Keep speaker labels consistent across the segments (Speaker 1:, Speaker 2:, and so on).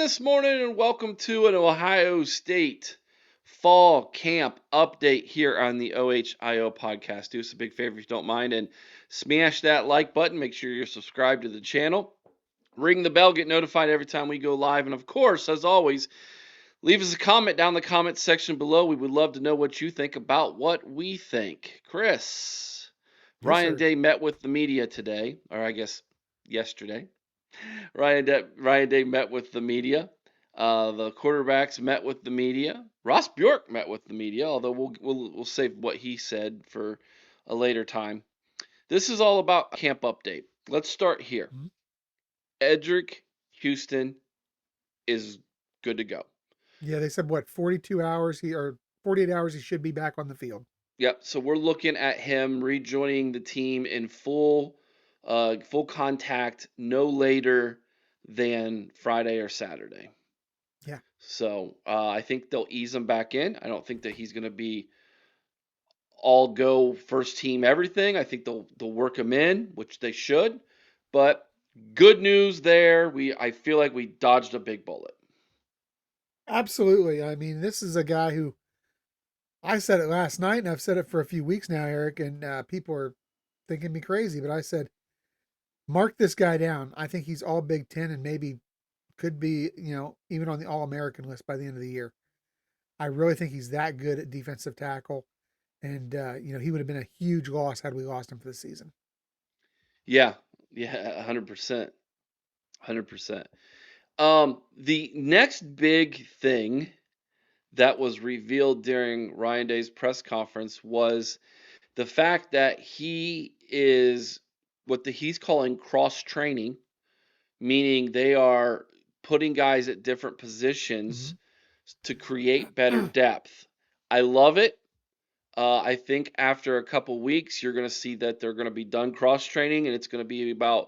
Speaker 1: this morning and welcome to an Ohio State fall camp update here on the OHIO podcast. Do us a big favor if you don't mind and smash that like button. Make sure you're subscribed to the channel. Ring the bell, get notified every time we go live. And of course, as always, leave us a comment down in the comments section below. We would love to know what you think about what we think. Chris,
Speaker 2: Yes,
Speaker 1: Ryan
Speaker 2: sir.
Speaker 1: Day met with the media today, or I guess yesterday. Ryan Day met with the media. The quarterbacks met with the media. Ross Bjork met with the media, although we'll save what he said for a later time. This is all about camp update. Let's start here.
Speaker 2: Mhm.
Speaker 1: Eddrick Houston is good to go.
Speaker 2: Yeah, they said what 42 hours he or 48 hours he should be back on the field.
Speaker 1: Yep. So we're looking at him rejoining the team in full contact no later than Friday or Saturday.
Speaker 2: Yeah,
Speaker 1: So I think they'll ease him back in. I don't think that he's going to be all go first team everything. I think they'll work him in, which they should. But good news there. I feel like we dodged a big bullet.
Speaker 2: absolutely. I mean, this is a guy who I said it last night, and I've said it for a few weeks now, Eric, and people are thinking me crazy, but I said mark this guy down. I think he's all Big Ten and maybe could be, even on the All American list by the end of the year. I really think he's that good at defensive tackle, and he would have been a huge loss had we lost him for the season.
Speaker 1: Yeah, yeah, 100%, 100%. The next big thing that was revealed during Ryan Day's press conference was the fact that he is he's calling cross training, meaning they are putting guys at different positions to create better
Speaker 2: Hmm.
Speaker 1: depth. I love it. I think after a couple weeks, you're going to see that they're going to be done cross training, and it's going to be about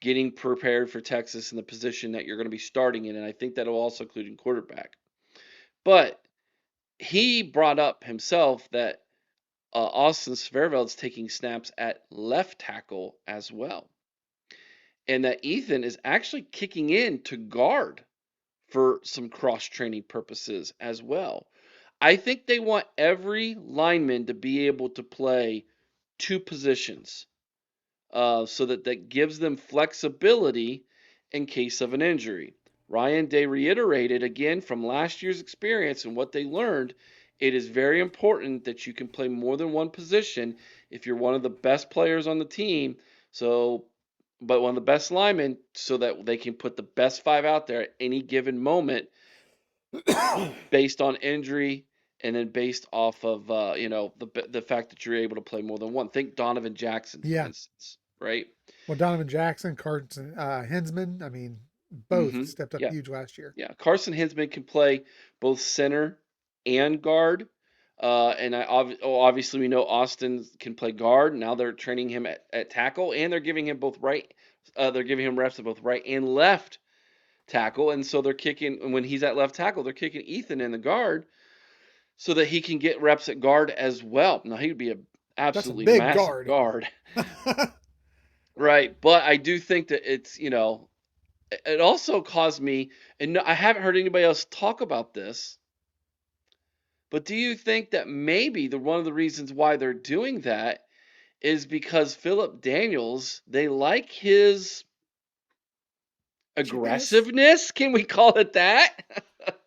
Speaker 1: getting prepared for Texas in the position that you're going to be starting in. And I think that'll also include in quarterback. But he brought up himself that Austin Siereveld taking snaps at left tackle as well, and that Ethan is actually kicking in to guard for some cross training purposes as well. I think they want every lineman to be able to play two positions, so that gives them flexibility in case of an injury. Ryan Day reiterated again from last year's experience and what they learned. It is very important that you can play more than one position if you're one of the best players on the team. So, but one of the best linemen, so that they can put the best five out there at any given moment based on injury and then based off of the fact that you're able to play more than one. Think Donovan Jackson, for
Speaker 2: Yeah.
Speaker 1: instance, right?
Speaker 2: Well, Donovan Jackson, Carson Hensman, I mean, both stepped up
Speaker 1: Yeah,
Speaker 2: huge last year.
Speaker 1: yeah. Carson Hinsman can play both center and guard. And obviously we know Austin can play guard. Now they're training him at tackle, and they're giving him both right. They're giving him reps at both right and left tackle, and so they're kicking when he's at left tackle. They're kicking Ethan in the guard so that he can get reps at guard as well. Now he would be an
Speaker 2: That's a
Speaker 1: absolutely
Speaker 2: big
Speaker 1: massive
Speaker 2: guard.
Speaker 1: guard, right? But I do think that it also caused me, and I haven't heard anybody else talk about this, but do you think that maybe one of the reasons why they're doing that is because Philip Daniels, they like his
Speaker 2: Chipiness.
Speaker 1: aggressiveness? Can we call it that?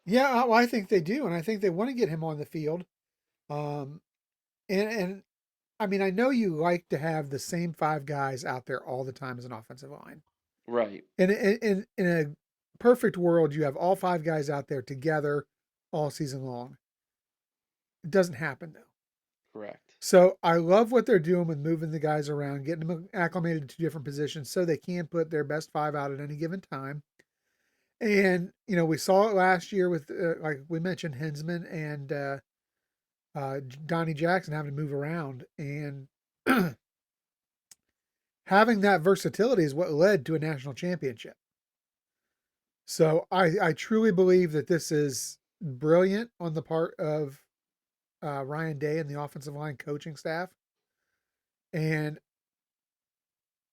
Speaker 2: Yeah, well, I think they do, and I think they want to get him on the field. Um, and I mean, I know you like to have the same five guys out there all the time as an offensive line.
Speaker 1: Right,
Speaker 2: In a perfect world, you have all five guys out there together all season long. It doesn't happen though.
Speaker 1: correct.
Speaker 2: So I love what they're doing with moving the guys around, getting them acclimated to different positions so they can put their best five out at any given time. And we saw it last year with, like we mentioned, Hensman and Donnie Jackson having to move around, and having that versatility is what led to a national championship. So I truly believe that this is brilliant on the part of Ryan Day and the offensive line coaching staff, and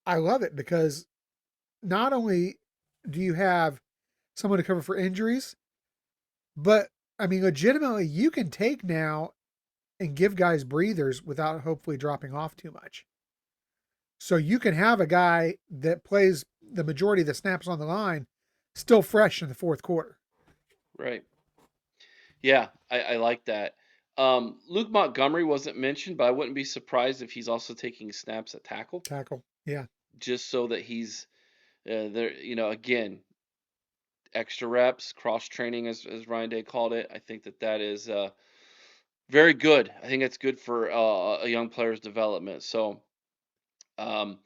Speaker 2: I love it because not only do you have someone to cover for injuries. But I mean, legitimately, you can take now and give guys breathers without hopefully dropping off too much. So you can have a guy that plays the majority of the snaps on the line still fresh in the fourth quarter.
Speaker 1: Right. Yeah, I like that. Luke Montgomery wasn't mentioned, but I wouldn't be surprised if he's also taking snaps at tackle,
Speaker 2: Tackle. Yeah.
Speaker 1: just so that he's there. Again, extra reps, cross training, as Ryan Day called it. I think that is very good. I think that's good for a young player's development. So um,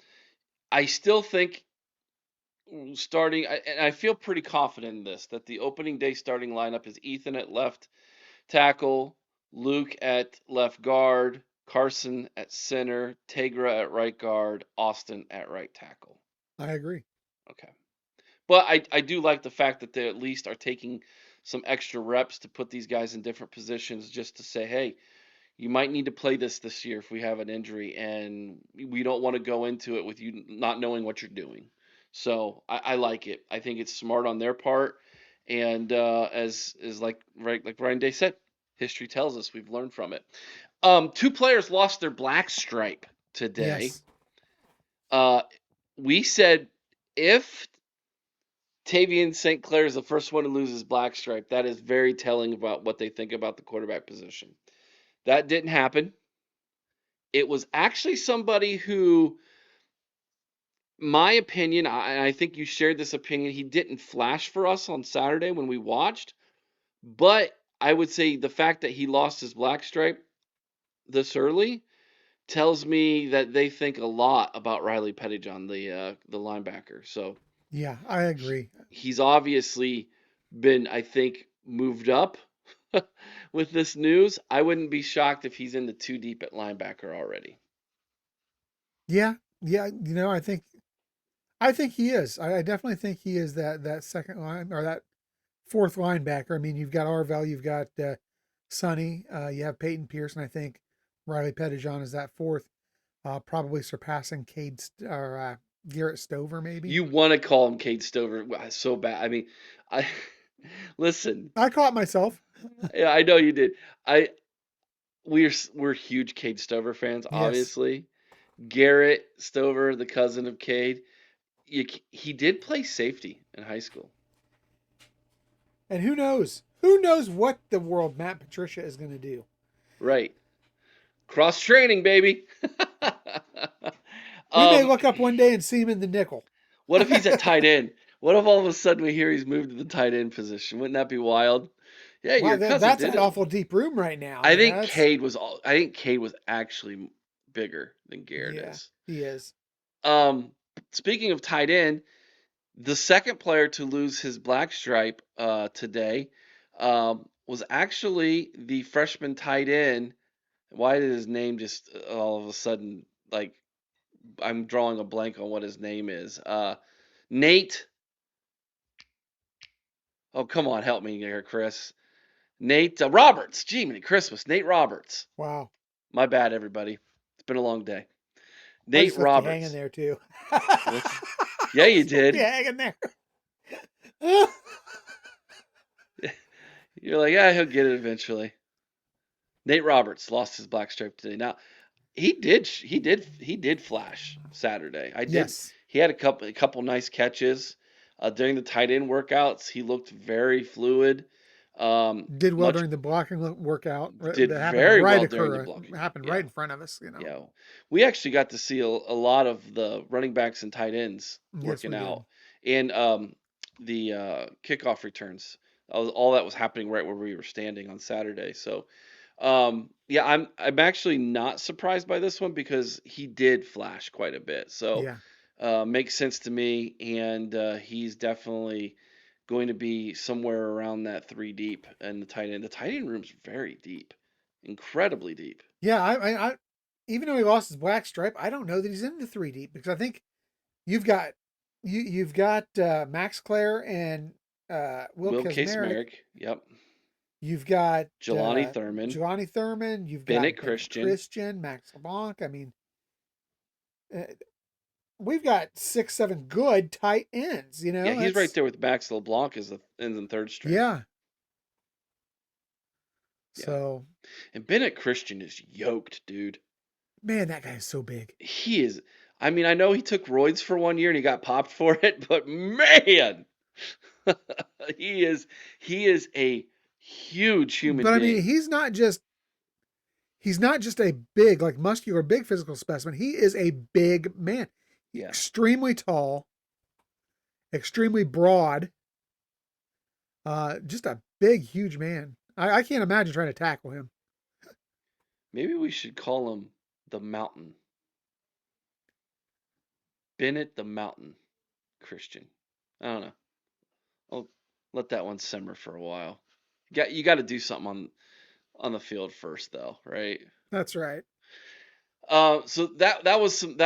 Speaker 1: I still think and I feel pretty confident in this, that the opening day starting lineup is Ethan at left tackle, Luke at left guard, Carson at center, Tegra at right guard, Austin at right tackle.
Speaker 2: I agree.
Speaker 1: Okay. But I do like the fact that they at least are taking some extra reps to put these guys in different positions, just to say, hey, you might need to play this year if we have an injury, and we don't want to go into it with you not knowing what you're doing. So I like it. I think it's smart on their part, and as like Ryan Day said, history tells us we've learned from it. Two players lost their black stripe today.
Speaker 2: Yes.
Speaker 1: Uh, we said if Tavian St. Clair is the first one to lose his black stripe, that is very telling about what they think about the quarterback position. That didn't happen. It was actually somebody who, my opinion, I think you shared this opinion, he didn't flash for us on Saturday when we watched, but I would say the fact that he lost his black stripe this early tells me that they think a lot about Riley Pettijohn, the linebacker. So
Speaker 2: Yeah, I agree.
Speaker 1: he's obviously been, I think, moved up with this news. I wouldn't be shocked if he's in the two deep at linebacker already.
Speaker 2: Yeah, yeah. I think he is. I definitely think he is that second line or that fourth linebacker. I mean, you've got Arvell, you've got Sonny, you have Peyton Pearson. I think Riley Pettijohn is that fourth, probably surpassing Garrett Stover, maybe.
Speaker 1: You want to call him Cade Stover so bad. I mean, I listen.
Speaker 2: I caught myself.
Speaker 1: Yeah, I know you did. I we're huge Cade Stover fans,
Speaker 2: Yes,
Speaker 1: obviously. Garrett Stover, the cousin of Cade, he did play safety in high school.
Speaker 2: and who knows? Who knows what the world Matt Patricia is going to do?
Speaker 1: Right. Cross training, baby.
Speaker 2: We may
Speaker 1: um,
Speaker 2: look up one day and see him in the nickel.
Speaker 1: what if he's at tight end? What if all of a sudden we hear he's moved to the tight end position? Wouldn't that be wild? Yeah,
Speaker 2: Wow,
Speaker 1: your cousin
Speaker 2: that's
Speaker 1: did
Speaker 2: an
Speaker 1: it.
Speaker 2: awful deep room right now.
Speaker 1: I
Speaker 2: You know,
Speaker 1: think
Speaker 2: that's
Speaker 1: Cade was actually bigger than Garrett
Speaker 2: yeah,
Speaker 1: is.
Speaker 2: he is.
Speaker 1: Um, speaking of tight end, the second player to lose his black stripe today was actually the freshman tight end. Why did his name just all of a sudden, like, I'm drawing a blank on what his name is? Nate. Oh, come on, help me here, Chris. Nate Roberts. Gee, many Christmas. Nate Roberts.
Speaker 2: Wow.
Speaker 1: My bad, everybody. It's been a long day.
Speaker 2: I
Speaker 1: Nate
Speaker 2: just left you hanging
Speaker 1: Roberts.
Speaker 2: there too.
Speaker 1: What's? Yeah, you
Speaker 2: Just left you
Speaker 1: did.
Speaker 2: hanging there.
Speaker 1: You're like, yeah, he'll get it eventually. Nate Roberts lost his black stripe today. Now, he did flash Saturday. I did.
Speaker 2: Yes.
Speaker 1: He had a couple nice catches during the tight end workouts. He looked very fluid.
Speaker 2: Did well
Speaker 1: Much
Speaker 2: during the blocking workout
Speaker 1: did
Speaker 2: that happened
Speaker 1: very
Speaker 2: right
Speaker 1: well during the
Speaker 2: occur
Speaker 1: blocking.
Speaker 2: happened right
Speaker 1: Yeah,
Speaker 2: in front of us, you know.
Speaker 1: yeah. We actually got to see a lot of the running backs and tight ends
Speaker 2: Yes,
Speaker 1: working
Speaker 2: we did.
Speaker 1: out, and the kickoff returns. All that was happening right where we were standing on Saturday. So yeah, I'm actually not surprised by this one because he did flash quite a bit. So
Speaker 2: Yeah.
Speaker 1: makes sense to me, and he's definitely going to be somewhere around that three deep and the tight end. The tight end room's very deep, incredibly deep.
Speaker 2: Yeah, I even though he lost his black stripe, I don't know that he's in the 3 deep because I think you've got you've got Max Clare and Will
Speaker 1: Will
Speaker 2: Kesmerick.
Speaker 1: Case-Merrick, yep.
Speaker 2: You've got
Speaker 1: Jelani Thurman,
Speaker 2: Jelani Thurman. You've
Speaker 1: Bennett
Speaker 2: got Bennett
Speaker 1: Christian.
Speaker 2: Christian, Max LeBlanc. I mean, uh, we've got 6, 7 good tight ends. You
Speaker 1: Yeah,
Speaker 2: know,
Speaker 1: he's right
Speaker 2: that's
Speaker 1: there with Max LeBlanc as the ends and third string.
Speaker 2: yeah.
Speaker 1: Yeah.
Speaker 2: So
Speaker 1: And Bennett Christian is yoked, dude.
Speaker 2: man, that guy is so big.
Speaker 1: He is. I mean, I know he took roids for 1 year and he got popped for it, but man, he is he is a huge human
Speaker 2: But I mean,
Speaker 1: being.
Speaker 2: he's not just a big, like muscular, big physical specimen. He is a big man.
Speaker 1: Yeah.
Speaker 2: Extremely tall, extremely broad, just a big, huge man. I can't imagine trying to tackle him.
Speaker 1: Maybe we should call him the Mountain. Bennett the Mountain Christian. I don't know. I'll let that one simmer for a while. You got to do something on the field first though, right?
Speaker 2: That's right.
Speaker 1: So that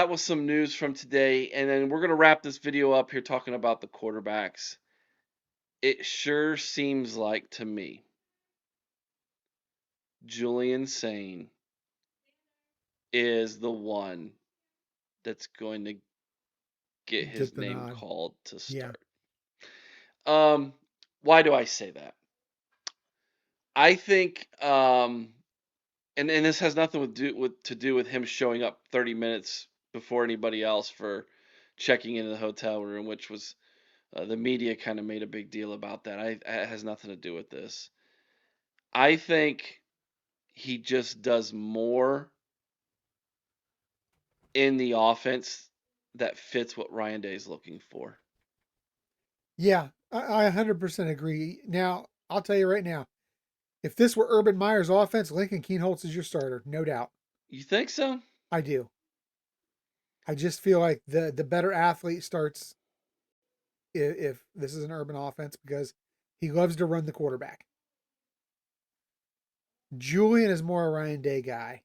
Speaker 1: was some news from today, and then we're gonna wrap this video up here talking about the quarterbacks. It sure seems like to me Julian Sane is the one that's going to get his
Speaker 2: Get the
Speaker 1: name
Speaker 2: nod.
Speaker 1: called to
Speaker 2: Yeah.
Speaker 1: start. Um, why do I say that? I think, and this has nothing to do with him showing up 30 minutes before anybody else for checking into the hotel room, which was the media kind of made a big deal about that. It has nothing to do with this. I think he just does more in the offense that fits what Ryan Day is looking for.
Speaker 2: Yeah, I 100% agree. Now, I'll tell you right now, if this were Urban Meyer's offense, Lincoln Keenholz is your starter, no doubt.
Speaker 1: You think so?
Speaker 2: I do. I just feel like the better athlete starts if this is an Urban offense because he loves to run the quarterback. Julian is more a Ryan Day guy.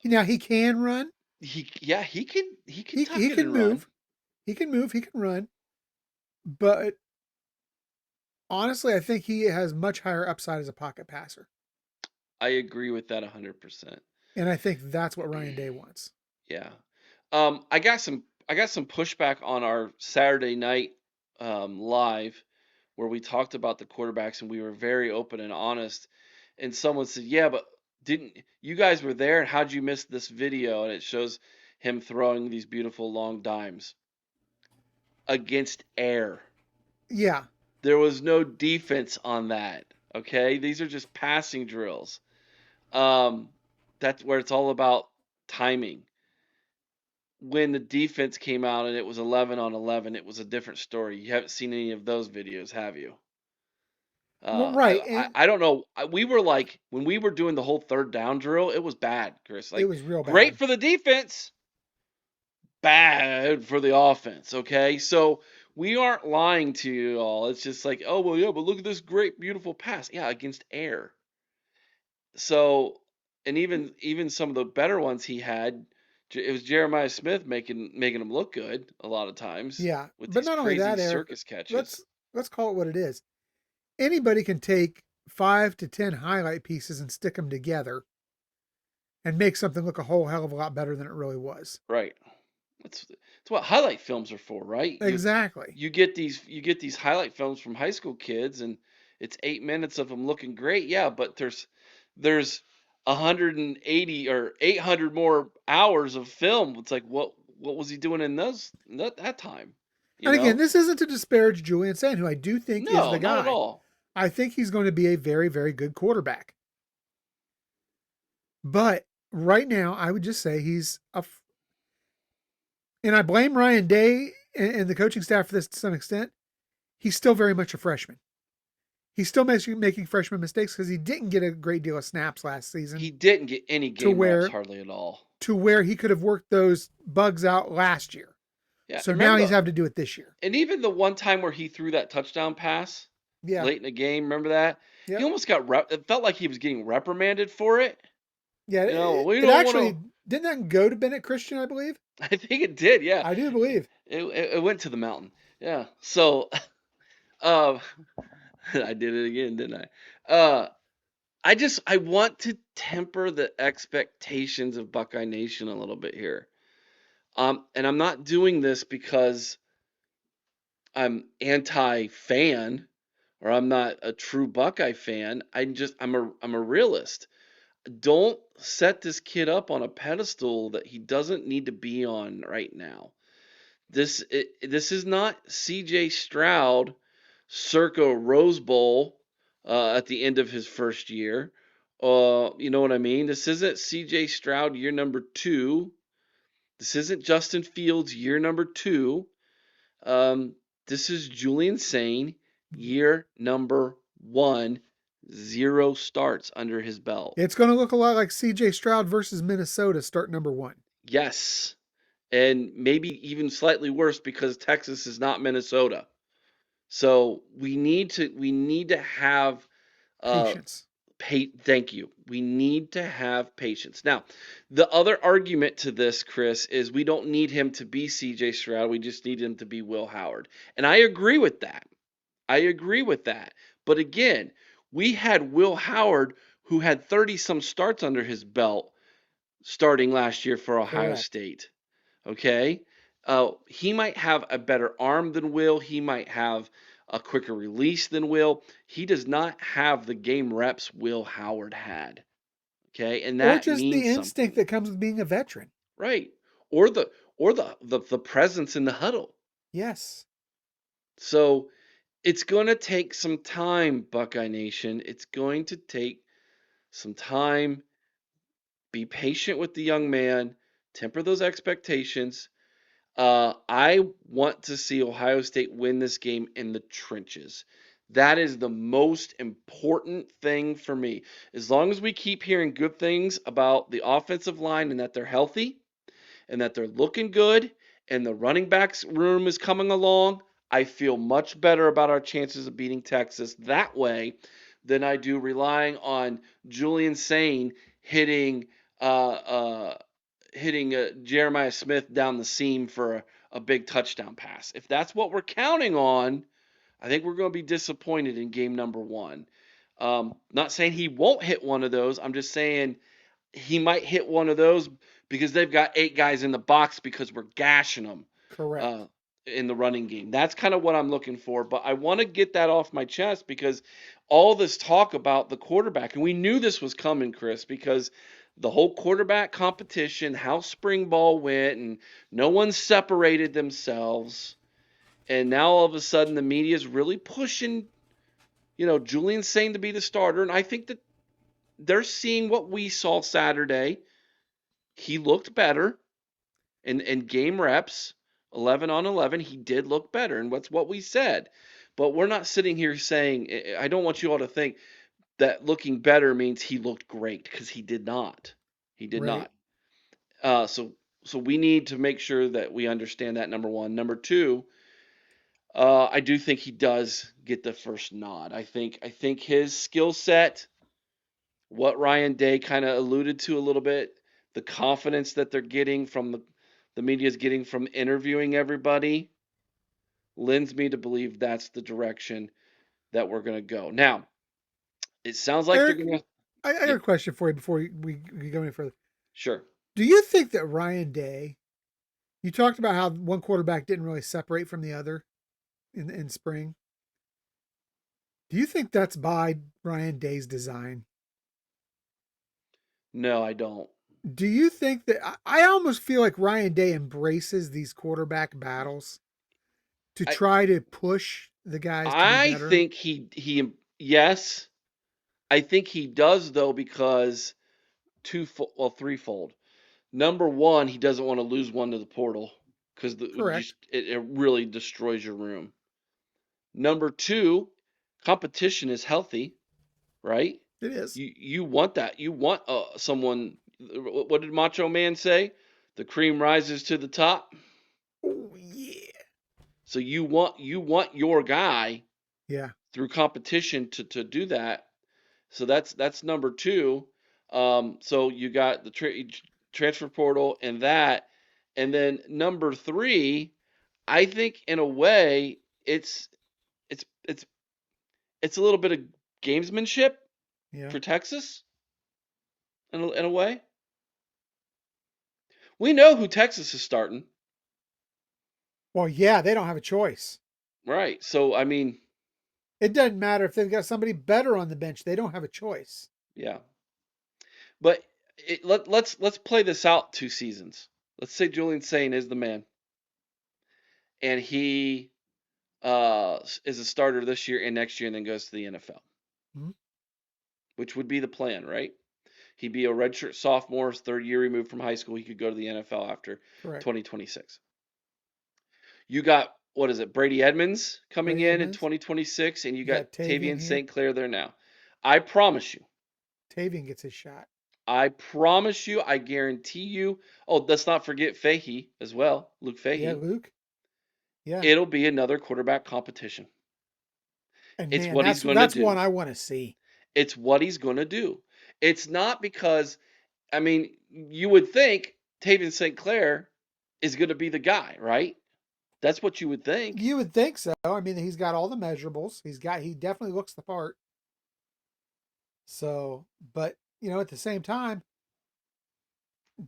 Speaker 2: Now he can run.
Speaker 1: He can tuck
Speaker 2: He
Speaker 1: it
Speaker 2: can
Speaker 1: and run.
Speaker 2: move. He can move. He can run. But honestly, I think he has much higher upside as a pocket passer,
Speaker 1: I agree with that 100%.
Speaker 2: and I think that's what Ryan Day wants.
Speaker 1: Yeah. I got some pushback on our Saturday night live where we talked about the quarterbacks and we were very open and honest. And someone said, "Yeah, but didn't you guys were there and how'd you miss this video?" And it shows him throwing these beautiful long dimes against air.
Speaker 2: Yeah.
Speaker 1: There was no defense on that. Okay? These are just passing drills. Um that's where it's all about timing. When the defense came out and it was 11 on 11, it was a different story. You haven't seen any of those videos, have you?
Speaker 2: Well,
Speaker 1: Uh, I,
Speaker 2: right,
Speaker 1: I
Speaker 2: and
Speaker 1: I don't know. We were like when we were doing the whole third down drill, it was bad, Chris.
Speaker 2: it
Speaker 1: Like
Speaker 2: was real
Speaker 1: great
Speaker 2: bad.
Speaker 1: for the defense, bad for the offense. Okay, so we aren't lying to you all. It's just like, oh well, yeah, but look at this great, beautiful pass. Yeah, against air. So, and even some of the better ones he had, it was Jeremiah Smith making him look good a lot of times
Speaker 2: Yeah,
Speaker 1: with
Speaker 2: but
Speaker 1: these
Speaker 2: not only
Speaker 1: crazy
Speaker 2: that, Eric.
Speaker 1: circus catches.
Speaker 2: Let's call it what it is. Anybody can take 5 to 10 highlight pieces and stick them together and make something look a whole hell of a lot better than it really was.
Speaker 1: Right. That's what highlight films are for, right? You
Speaker 2: Exactly.
Speaker 1: you get these highlight films from high school kids, and it's 8 minutes of them looking great. Yeah, but there's 180 or 800 more hours of film. It's like what was he doing in that time? You
Speaker 2: And again,
Speaker 1: know?
Speaker 2: this isn't to disparage Julian Sand, who I do think is
Speaker 1: No,
Speaker 2: the
Speaker 1: not at
Speaker 2: guy.
Speaker 1: all.
Speaker 2: I think he's going to be a very, very good quarterback. But right now, I would just say and I blame Ryan Day and the coaching staff for this to some extent. He's still very much a freshman. He's still making freshman mistakes because he didn't get a great deal of snaps last season
Speaker 1: He didn't get any
Speaker 2: to
Speaker 1: game reps
Speaker 2: where
Speaker 1: hardly at all.
Speaker 2: he could have worked those bugs out last year.
Speaker 1: Yeah,
Speaker 2: So now
Speaker 1: remember
Speaker 2: he's having to do it this year.
Speaker 1: and even the one time where he threw that touchdown pass
Speaker 2: Yeah.
Speaker 1: late in the game, remember that? He
Speaker 2: Yep.
Speaker 1: almost it felt like he was getting reprimanded for it.
Speaker 2: Yeah.
Speaker 1: We
Speaker 2: It
Speaker 1: don't want to.
Speaker 2: actually didn't that go to Bennett Christian, I believe.
Speaker 1: I think it did. Yeah,
Speaker 2: I do believe.
Speaker 1: it went to the mountain. Yeah. So, uh, I did it again, didn't I? I want to temper the expectations of Buckeye Nation a little bit here. And I'm not doing this because I'm anti-fan or I'm not a true Buckeye fan. I'm a realist. Don't set this kid up on a pedestal that he doesn't need to be on right now. This is not C.J. Stroud circa Rose Bowl at the end of his first year. You know what I mean? This isn't C.J. Stroud year number 2. This isn't Justin Fields year number 2. Um, this is Julian Sane year number 1. 0 starts under his belt.
Speaker 2: It's going to look a lot like C.J. Stroud versus Minnesota, start number 1.
Speaker 1: Yes, and maybe even slightly worse because Texas is not Minnesota. So we need to have uh
Speaker 2: Patience.
Speaker 1: thank you. We need to have patience. Now, the other argument to this, Chris, is we don't need him to be CJ Stroud. We just need him to be Will Howard. And I agree with that. I agree with that. But again, we had Will Howard who had 30 some starts under his belt starting last year for Ohio
Speaker 2: Correct.
Speaker 1: State. Okay? He might have a better arm than Will. He might have a quicker release than Will. He does not have the game reps Will Howard had. Okay? And
Speaker 2: Or
Speaker 1: that
Speaker 2: just the
Speaker 1: means
Speaker 2: instinct
Speaker 1: something.
Speaker 2: that comes with being a veteran.
Speaker 1: Right. Or the presence in the huddle.
Speaker 2: Yes.
Speaker 1: So it's going to take some time, Buckeye Nation. It's going to take some time. Be patient with the young man. Temper those expectations. I want to see Ohio State win this game in the trenches. That is the most important thing for me. As long as we keep hearing good things about the offensive line and that they're healthy and that they're looking good and the running backs room is coming along, I feel much better about our chances of beating Texas that way than I do relying on Julian Sane hitting uh, uh, Jeremiah Smith down the seam for a big touchdown pass. If that's what we're counting on, I think we're going to be disappointed in game number 1. Not saying he won't hit one of those. I'm just saying he might hit one of those because they've got 8 guys in the box because we're gashing them uh,
Speaker 2: Correct.
Speaker 1: in the running game. That's kind of what I'm looking for. But I want to get that off my chest because all this talk about the quarterback, and we knew this was coming, Chris, because the whole quarterback competition, how spring ball went, and no one separated themselves. And now all of a sudden the media is really pushing, Julian Sane to be the starter. And I think that they're seeing what we saw Saturday. He looked better in game reps, 11 on 11. He did look better, and that's what we said. But we're not sitting here saying, I don't want you all to think that looking better means he looked great because he did not. He did
Speaker 2: Right.
Speaker 1: not. So we need to make sure that we understand that, number one. Number two, I do think he does get the first nod. I think his skill set, what Ryan Day kind of alluded to a little bit, the confidence that they're getting from the media is getting from interviewing everybody, lends me to believe that's the direction that we're going to go. Now, it sounds like they're
Speaker 2: Eric,
Speaker 1: going to.
Speaker 2: I got
Speaker 1: Yeah,
Speaker 2: a question for you before we go any further.
Speaker 1: sure.
Speaker 2: Do you think that Ryan Day, you talked about how one quarterback didn't really separate from the other in spring. Do you think that's by Ryan Day's design?
Speaker 1: No, I don't.
Speaker 2: Do you think that I almost feel like Ryan Day embraces these quarterback battles to
Speaker 1: I
Speaker 2: try to push the guys to be
Speaker 1: I
Speaker 2: better?
Speaker 1: think he yes, I think he does though because threefold. Number one, he doesn't want to lose one to the portal because
Speaker 2: Correct.
Speaker 1: it really destroys your room. Number two, competition is healthy, right?
Speaker 2: It is.
Speaker 1: You want that. You want someone. What did Macho Man say? The cream rises to the top.
Speaker 2: Oh yeah.
Speaker 1: So you want your guy
Speaker 2: Yeah.
Speaker 1: through competition to do that. So that's number two. So you got the transfer portal and that, and then number three, I think in a way it's it's it's a little bit of gamesmanship
Speaker 2: Yeah.
Speaker 1: for Texas in a way. We know who Texas is starting.
Speaker 2: Well, yeah, they don't have a choice.
Speaker 1: Right. So, I mean,
Speaker 2: It doesn't matter if they've got somebody better on the bench. They don't have a choice.
Speaker 1: yeah. But let's play this out 2 seasons. Let's say Julian Sane is the man, and he is a starter this year and next year, and then goes to the NFL,
Speaker 2: Hmm.
Speaker 1: which would be the plan, right? He'd be a redshirt sophomore, his third year removed from high school. He could go to the NFL after
Speaker 2: Correct.
Speaker 1: 2026. You got, what is it, Brady Edmonds coming
Speaker 2: Brady
Speaker 1: in
Speaker 2: Edmonds.
Speaker 1: 2026, and you
Speaker 2: You
Speaker 1: got
Speaker 2: got Tavian
Speaker 1: Tavian
Speaker 2: here.
Speaker 1: St. Clair there now. I promise you,
Speaker 2: Tavian gets his shot.
Speaker 1: I guarantee you. Oh, let's not forget Fahey as well, Luke
Speaker 2: Yeah,
Speaker 1: Fahey.
Speaker 2: Luke. Yeah.
Speaker 1: It'll be another quarterback competition.
Speaker 2: And
Speaker 1: It's
Speaker 2: man,
Speaker 1: what he's
Speaker 2: that's
Speaker 1: going to
Speaker 2: that's one
Speaker 1: do.
Speaker 2: I want to see.
Speaker 1: It's what he's going to do. It's not because, I mean, you would think Tavian St. Clair is going to be the guy, right? That's what you would think.
Speaker 2: You would think so. I mean, he's got all the measurables. He definitely looks the part. So, but at the same time,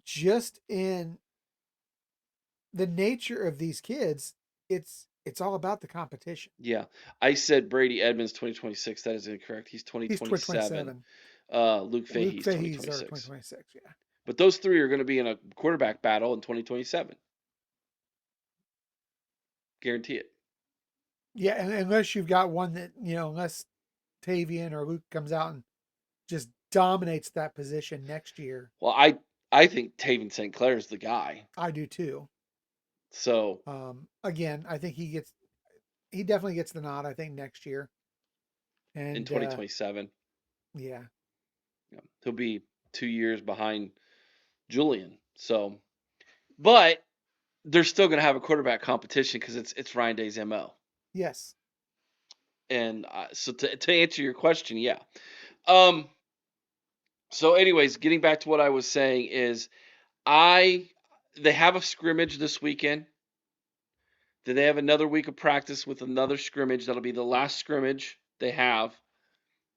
Speaker 2: just in the nature of these kids, it's all about the competition.
Speaker 1: Yeah. I said Brady Edmonds 2026. That is incorrect. He's
Speaker 2: He's
Speaker 1: 2027.
Speaker 2: 2027.
Speaker 1: Luke
Speaker 2: Luke
Speaker 1: Fahey's
Speaker 2: Fahey's are
Speaker 1: 2026.
Speaker 2: 2026. Yeah.
Speaker 1: But those three are going to be in a quarterback battle in 2027. Guarantee it.
Speaker 2: Yeah, and unless you've got one that, unless Tavian or Luke comes out and just dominates that position next year.
Speaker 1: Well, I think Taven St. Clair is the guy.
Speaker 2: I do too.
Speaker 1: So
Speaker 2: Again, I think he definitely gets the nod, I think, next year.
Speaker 1: in
Speaker 2: And
Speaker 1: 2027,
Speaker 2: yeah.
Speaker 1: he'll be 2 years behind Julian. So, but they're still going to have a quarterback competition because it's Ryan Day's mo.
Speaker 2: Yes.
Speaker 1: And so to answer your question, yeah. Um. So, anyways, getting back to what I was saying is, they have a scrimmage this weekend. Then they have another week of practice with another scrimmage. That'll be the last scrimmage they have.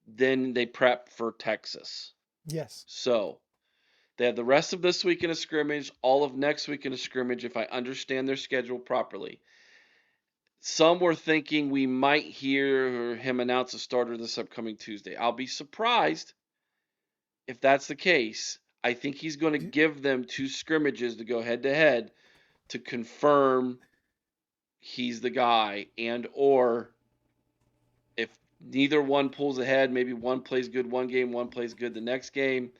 Speaker 1: Then they prep for Texas.
Speaker 2: Yes.
Speaker 1: So they have the rest of this week in a scrimmage, all of next week in a scrimmage, if I understand their schedule properly. Some were thinking we might hear him announce a starter this upcoming Tuesday. I'll be surprised if that's the case. I think he's going to give them 2 scrimmages to go head to head to confirm he's the guy, and or if neither one pulls ahead, maybe one plays good one game, one plays good the next game,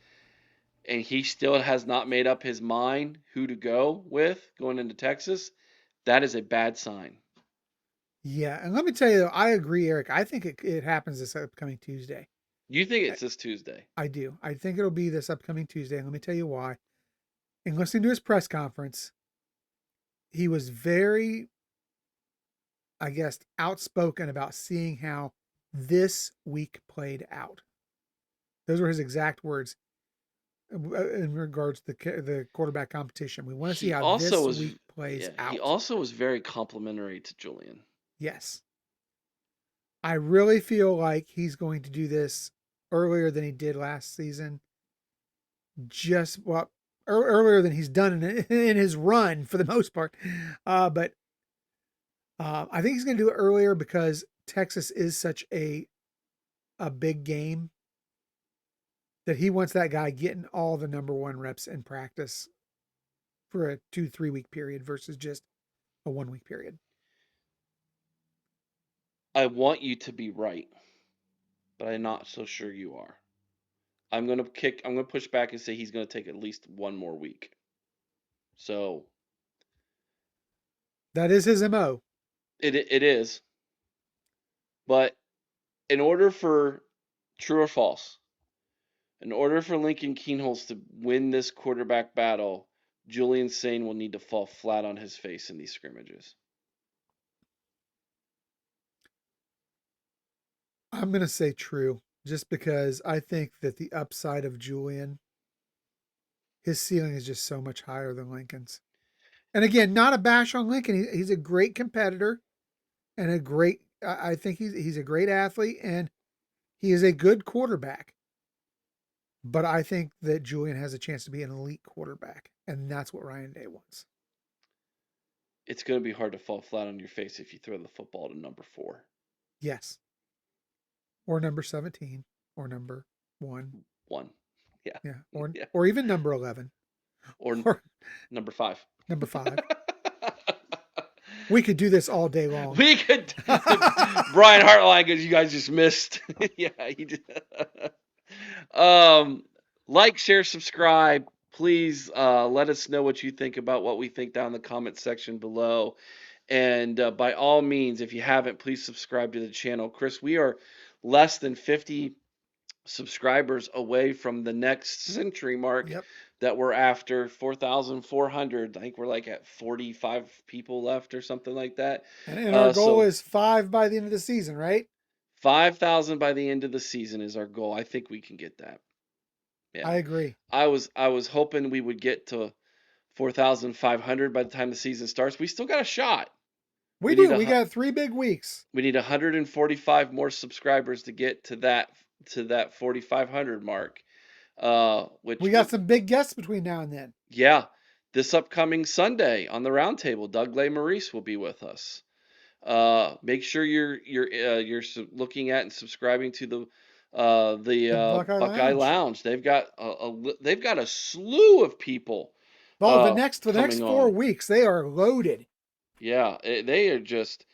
Speaker 1: and he still has not made up his mind who to go with going into Texas, that is a bad sign.
Speaker 2: Yeah. And let me tell you, though, I agree, Eric. I think it happens this upcoming Tuesday.
Speaker 1: You think
Speaker 2: I,
Speaker 1: it's this Tuesday?
Speaker 2: I do. I think it'll be this upcoming Tuesday. And let me tell you why. In listening to his press conference, he was very, I guess, outspoken about seeing how this week played out. Those were his exact words in regards to the quarterback competition. We want to see
Speaker 1: He
Speaker 2: how
Speaker 1: also
Speaker 2: this
Speaker 1: was,
Speaker 2: week plays
Speaker 1: yeah, he
Speaker 2: out.
Speaker 1: also was very complimentary to Julian.
Speaker 2: Yes. I really feel like he's going to do this earlier than he did last season. Just well, earlier than he's done in his run for the most part. But I think he's going to do it earlier because Texas is such a big game that he wants that guy getting all the number one reps in practice for a 2-3 week period versus just a 1 week period.
Speaker 1: I want you to be right, but I'm not so sure you are. I'm gonna push back and say he's gonna take at least one more week. So
Speaker 2: That is his MO.
Speaker 1: it is, but in order for, true or false, in order for Lincoln Keenholz to win this quarterback battle, Julian Sane will need to fall flat on his face in these scrimmages.
Speaker 2: I'm going to say true just because I think that the upside of Julian, his ceiling is just so much higher than Lincoln's. And again, not a bash on Lincoln. He's a great competitor and I think he's a great athlete and he is a good quarterback. But I think that Julian has a chance to be an elite quarterback. and that's what Ryan Day wants.
Speaker 1: It's going to be hard to fall flat on your face if you throw the football to number 4.
Speaker 2: Yes, or number 17, or number 1.
Speaker 1: 1. Yeah.
Speaker 2: Yeah,
Speaker 1: Yeah.
Speaker 2: or even number 11,
Speaker 1: Or
Speaker 2: or
Speaker 1: number 5.
Speaker 2: number 5. We could do this all day long.
Speaker 1: We could. Brian Hartline goes, you guys just missed. Yeah, he did. Like, share, subscribe. Please let us know what you think about what we think down in the comment section below. And by all means, if you haven't, please subscribe to the channel. Chris, we are less than 50 subscribers away from the next century mark.
Speaker 2: Yep.
Speaker 1: That we're after 4,400. I think we're like at 45 people left or something like that.
Speaker 2: And our goal
Speaker 1: So
Speaker 2: is 5 by the end of the season, right?
Speaker 1: 5,000 by the end of the season is our goal. I think we can get that. Yeah.
Speaker 2: I agree.
Speaker 1: I was hoping we would get to 4,500 by the time the season starts. We still got a shot.
Speaker 2: We do. We got 3 big weeks.
Speaker 1: We need 145 more subscribers to get to that 4,500 mark. Which
Speaker 2: we got some big guests between now and then.
Speaker 1: Yeah, this upcoming Sunday on the roundtable, Doug Maurice will be with us. Make sure you're looking at and subscribing to the Buckeye Lounge. They've got a slew of people.
Speaker 2: Well, the next 4 weeks they are loaded.
Speaker 1: Yeah, they are just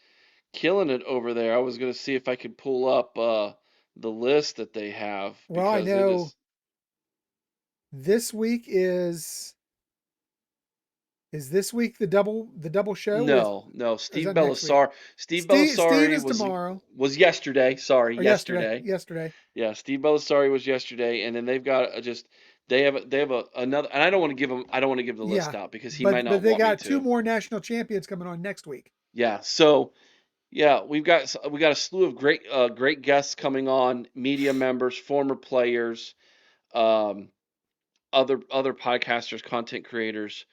Speaker 1: killing it over there. I was gonna see if I could pull up the list that they have.
Speaker 2: Well, I know this week is this week the double show?
Speaker 1: No. Steve Belisari was tomorrow. Was yesterday. Sorry, yesterday. Yeah, Steve Belisari was yesterday, and then they've got they have another. And I don't want to give the list out because he might not.
Speaker 2: But they got 2 more national champions coming on next week.
Speaker 1: Yeah. So yeah, we got a slew of great guests coming on, media members, former players, other podcasters, content creators.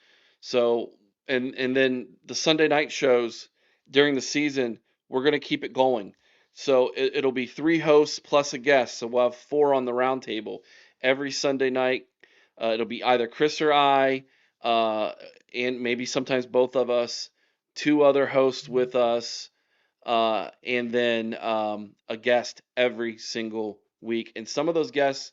Speaker 1: So and then the Sunday night shows during the season, we're going to keep it going. So it'll be 3 hosts plus a guest. So we'll have 4 on the round table every Sunday night. It'll be either Chris or I, and maybe sometimes both of us, 2 other hosts with us, and then a guest every single week. And some of those guests,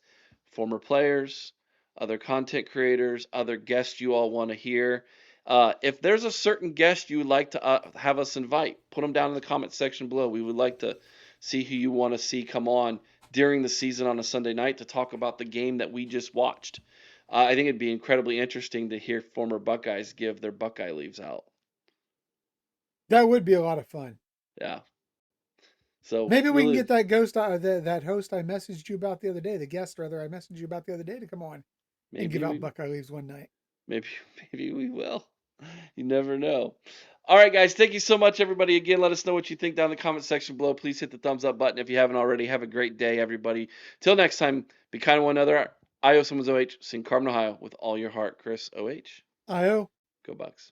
Speaker 1: former players, other content creators, other guests you all want to hear. If there's a certain guest you would like to have us invite, put them down in the comment section below. We would like to see who you want to see come on during the season on a Sunday night to talk about the game that we just watched. I think it'd be incredibly interesting to hear former Buckeyes give their Buckeye leaves out.
Speaker 2: That would be a lot of fun.
Speaker 1: Yeah. So
Speaker 2: maybe we can get that that host I messaged you about the other day, the guest rather I messaged you about the other day to come on and give out Buckeye leaves one night.
Speaker 1: Maybe we will. You never know. All right, guys. Thank you so much, everybody. Again, let us know what you think down in the comment section below. Please hit the thumbs up button if you haven't already. Have a great day, everybody. Till next time, be kind to one another. I owe someone's OH. Sing Carmen, Ohio with all your heart. Chris, OH.
Speaker 2: I owe.
Speaker 1: Go Bucks.